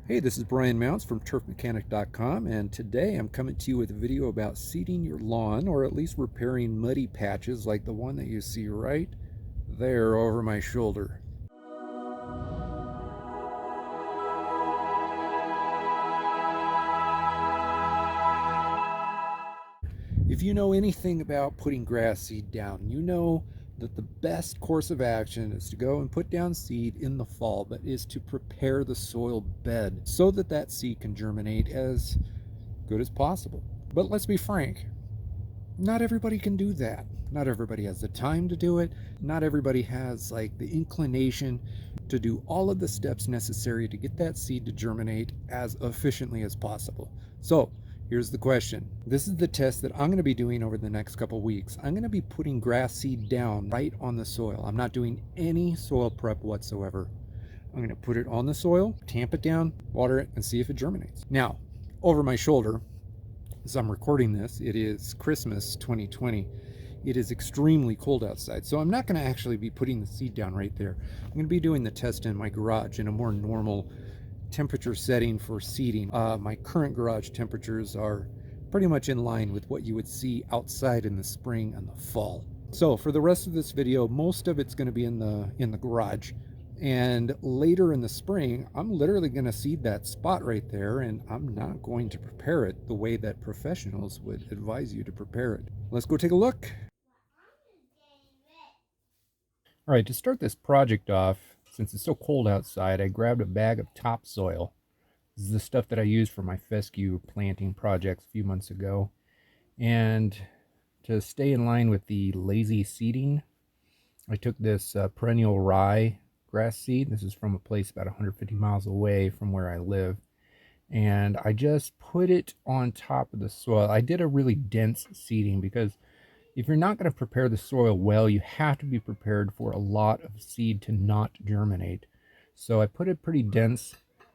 Hey, this is Brian Mounts from turfmechanic.com, and today I'm coming to you with a video about seeding your lawn, or at least repairing muddy patches like the one that you see right there over my shoulder. If you know anything about putting grass seed down, you know that the best course of action is to go and put down seed in the fall, but is to prepare the soil bed so that that seed can germinate as good as possible. But let's be frank, not everybody can do that. Not everybody has the time to do it. Not everybody has like the inclination to do all of the steps necessary to get that seed to germinate as efficiently as possible. So here's the question. This is the test that I'm going to be doing over the next couple weeks. I'm going to be putting grass seed down right on the soil. I'm not doing any soil prep whatsoever. I'm going to put it on the soil, tamp it down, water it, and see if it germinates. Now, over my shoulder, as I'm recording this, it is Christmas 2020. It is extremely cold outside, so I'm not going to actually be putting the seed down right there. I'm going to be doing the test in my garage in a more normal temperature setting for seeding. My current garage temperatures are pretty much in line with what you would see outside in the spring and the fall. So for the rest of this video, most of it's going to be in the garage. And later in the spring, I'm literally going to seed that spot right there, and I'm not going to prepare it the way that professionals would advise you to prepare it. Let's go take a look. All right, to start this project off, since it's so cold outside, I grabbed a bag of topsoil. This is the stuff that I used for my fescue planting projects a few months ago. And to stay in line with the lazy seeding, I took this perennial rye grass seed. This is from a place about 150 miles away from where I live. And I just put it on top of the soil. I did a really dense seeding because if you're not going to prepare the soil well, you have to be prepared for a lot of seed to not germinate. So I put it pretty dense,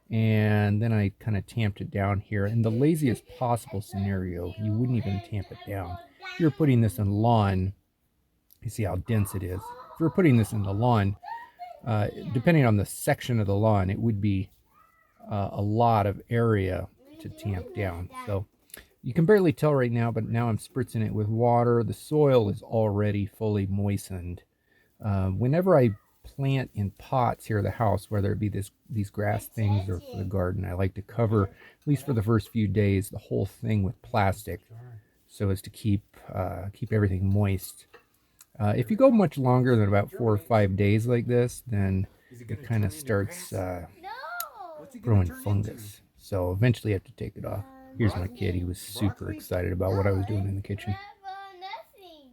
and then I kind of tamped it down here. In the laziest possible scenario, you wouldn't even tamp it down. If you're putting this in lawn, you see how dense it is. If you're putting this in the lawn, depending on the section of the lawn, it would be a lot of area to tamp down. So you can barely tell right now, but now I'm spritzing it with water. The soil is already fully moistened. Whenever I plant in pots here at the house, whether it be these grass things or for the garden, I like to cover, at least for the first few days, the whole thing with plastic so as to keep everything moist. If you go much longer than about 4 or 5 days like this, then it kind of starts growing fungus. So eventually I have to take it off. Here's my kid. He was super excited about what I was doing in the kitchen.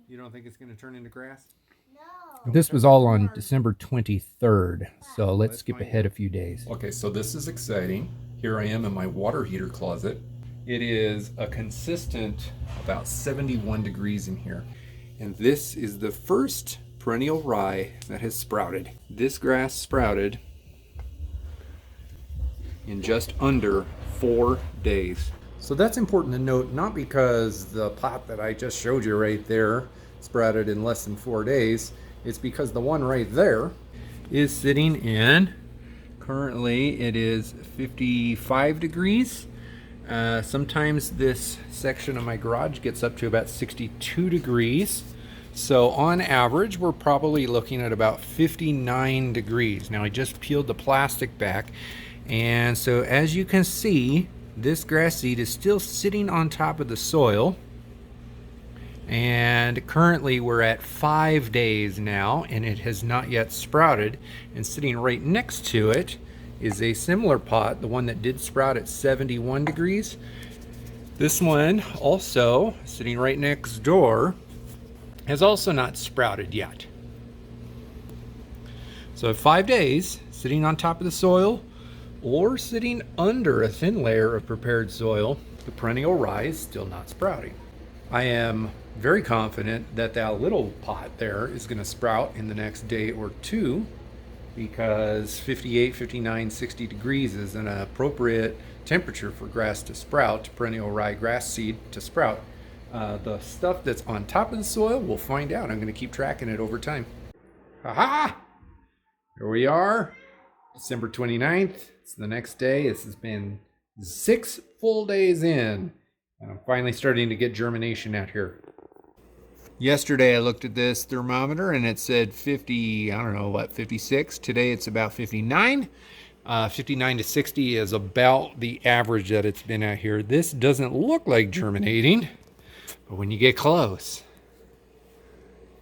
You don't think it's going to turn into grass? No. This was all on December 23rd, so let's skip ahead a few days. Okay, so this is exciting. Here I am in my water heater closet. It is a consistent about 71 degrees in here. And this is the first perennial rye that has sprouted. This grass sprouted in just under 4 days. So that's important to note, not because the pot that I just showed you right there sprouted in less than 4 days. It's because the one right there is sitting in, currently it is 55 degrees. Sometimes this section of my garage gets up to about 62 degrees. So on average, we're probably looking at about 59 degrees. Now I just peeled the plastic back. And so as you can see, this grass seed is still sitting on top of the soil. And currently we're at 5 days now, and it has not yet sprouted. And sitting right next to it is a similar pot, the one that did sprout at 71 degrees. This one also, sitting right next door, has also not sprouted yet. So 5 days, sitting on top of the soil, or sitting under a thin layer of prepared soil, the perennial rye is still not sprouting. I am very confident that that little pot there is going to sprout in the next day or two, because 58, 59, 60 degrees is an appropriate temperature for grass to sprout, perennial rye grass seed to sprout. The stuff that's on top of the soil, we'll find out. I'm going to keep tracking it over time. Ha-ha! Here we are. December 29th, it's the next day. This has been 6 full days in, and I'm finally starting to get germination out here. Yesterday I looked at this thermometer and it said 50, I don't know what, 56. Today it's about 59. 59 to 60 is about the average that it's been out here. This doesn't look like germinating, but when you get close,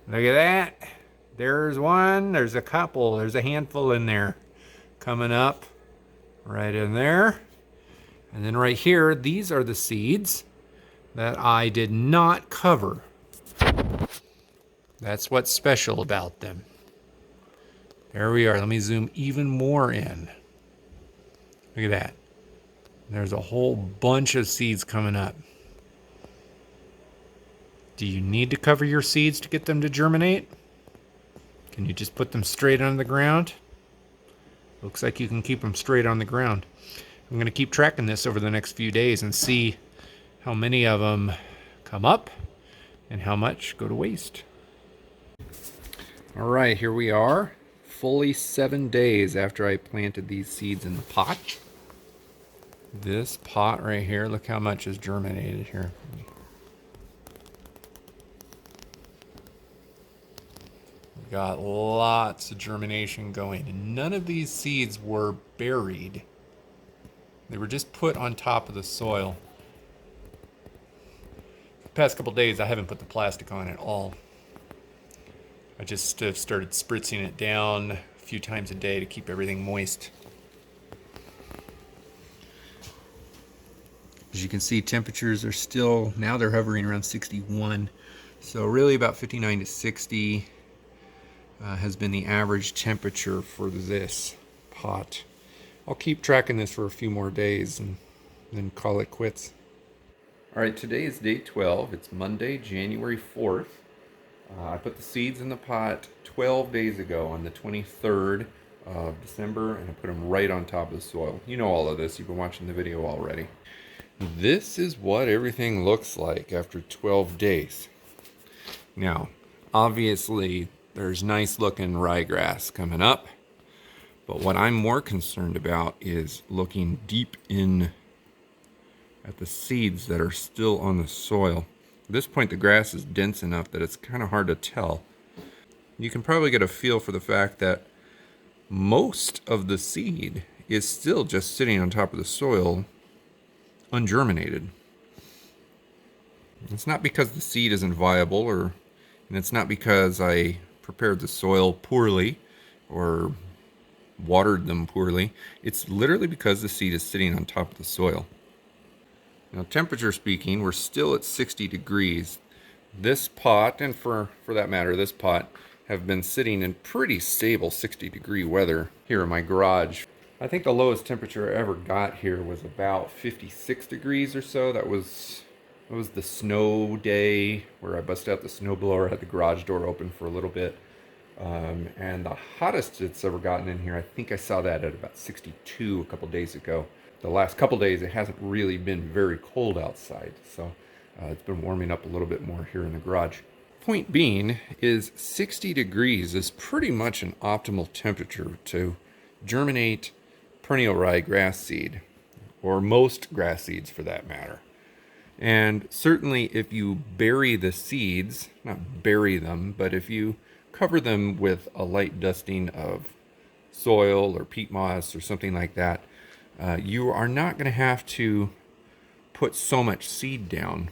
look at that. There's one, there's a couple, there's a handful in there coming up right in there. And then right here, these are the seeds that I did not cover. That's what's special about them. There we are. Let me zoom even more in. Look at that. There's a whole bunch of seeds coming up. Do you need to cover your seeds to get them to germinate? Can you just put them straight on the ground? Looks like you can keep them straight on the ground. I'm going to keep tracking this over the next few days and see how many of them come up and how much go to waste. All right, here we are, fully 7 days after I planted these seeds in the pot. This pot right here, look how much is germinated here. We got lots of germination going, and none of these seeds were buried. They were just put on top of the soil. The past couple days, I haven't put the plastic on at all. I just started spritzing it down a few times a day to keep everything moist. As you can see, temperatures are still, now they're hovering around 61. So really about 59 to 60 has been the average temperature for this pot. I'll keep tracking this for a few more days and then call it quits. All right, today is day 12. It's Monday, January 4th. I put the seeds in the pot 12 days ago on the 23rd of December, and I put them right on top of the soil. You know all of this. You've been watching the video already. This is what everything looks like after 12 days. Now, obviously, there's nice looking ryegrass coming up, but what I'm more concerned about is looking deep in at the seeds that are still on the soil. At this point, the grass is dense enough that it's kind of hard to tell. You can probably get a feel for the fact that most of the seed is still just sitting on top of the soil, ungerminated. It's not because the seed isn't viable, and it's not because I prepared the soil poorly or watered them poorly. It's literally because the seed is sitting on top of the soil. Now, temperature speaking, we're still at 60 degrees. This pot, and for that matter, this pot, have been sitting in pretty stable 60-degree weather here in my garage. I think the lowest temperature I ever got here was about 56 degrees or so. That was the snow day where I busted out the snowblower, had the garage door open for a little bit. And the hottest it's ever gotten in here, I think I saw that at about 62 a couple days ago. The last couple days, it hasn't really been very cold outside, so it's been warming up a little bit more here in the garage. Point being is 60 degrees is pretty much an optimal temperature to germinate perennial ryegrass seed, or most grass seeds for that matter. And certainly if you bury the seeds, not bury them, but if you cover them with a light dusting of soil or peat moss or something like that, you are not going to have to put so much seed down.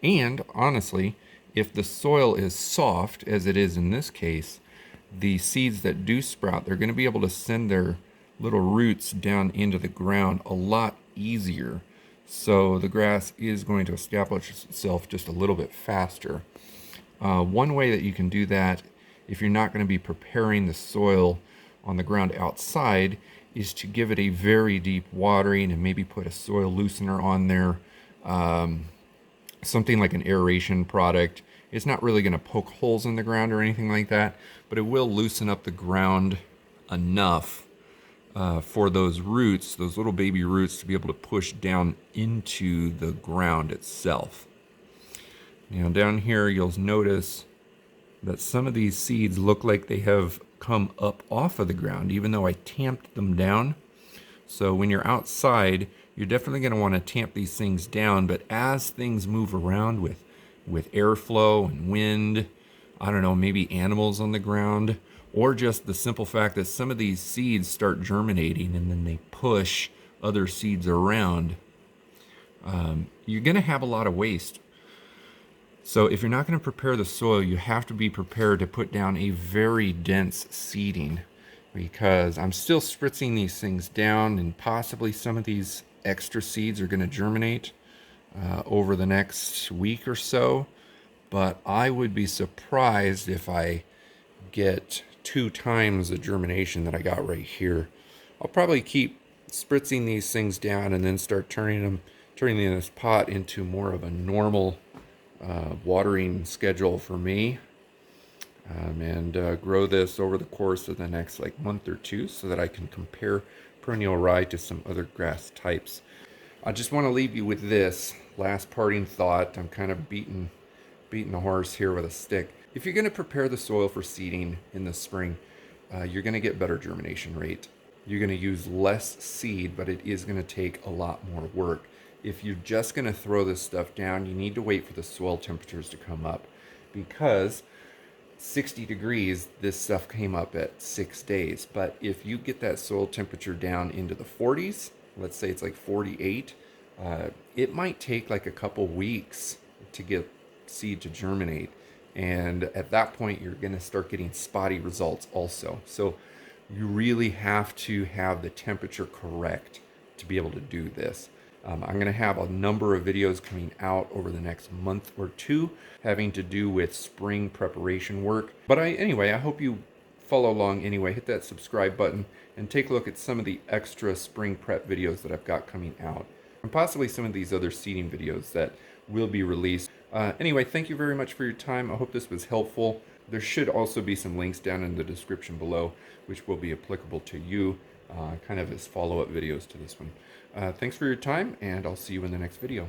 And honestly, if the soil is soft, as it is in this case, the seeds that do sprout, they're going to be able to send their little roots down into the ground a lot easier. So the grass is going to establish itself just a little bit faster. One way that you can do that, if you're not going to be preparing the soil on the ground outside, is to give it a very deep watering and maybe put a soil loosener on there. Something like an aeration product. It's not really going to poke holes in the ground or anything like that, but it will loosen up the ground enough for those roots, those little baby roots, to be able to push down into the ground itself. Now down here you'll notice that some of these seeds look like they have come up off of the ground, even though I tamped them down. So when you're outside, you're definitely going to want to tamp these things down, but as things move around with airflow and wind, I don't know, maybe animals on the ground, or just the simple fact that some of these seeds start germinating and then they push other seeds around, you're going to have a lot of waste. So if you're not going to prepare the soil, you have to be prepared to put down a very dense seeding, because I'm still spritzing these things down, and possibly some of these extra seeds are going to germinate over the next week or so. But I would be surprised if I get 2 times the germination that I got right here. I'll probably keep spritzing these things down and then start turning this pot into more of a normal watering schedule for me, and grow this over the course of the next like month or two so that I can compare perennial rye to some other grass types. I just want to leave you with this last parting thought. I'm kind of beating the horse here with a stick. If you're going to prepare the soil for seeding in the spring, you're going to get better germination rate. You're going to use less seed, but it is going to take a lot more work. If you're just going to throw this stuff down, you need to wait for the soil temperatures to come up, because 60 degrees, this stuff came up at 6 days. But if you get that soil temperature down into the 40s, let's say it's like 48, it might take like a couple weeks to get seed to germinate. And at that point, you're going to start getting spotty results also. So you really have to have the temperature correct to be able to do this. I'm going to have a number of videos coming out over the next month or two having to do with spring preparation work. But anyway, I hope you follow along anyway. Hit that subscribe button and take a look at some of the extra spring prep videos that I've got coming out, and possibly some of these other seeding videos that will be released. Anyway, thank you very much for your time. I hope this was helpful. There should also be some links down in the description below, which will be applicable to you, kind of as follow-up videos to this one. Thanks for your time, and I'll see you in the next video.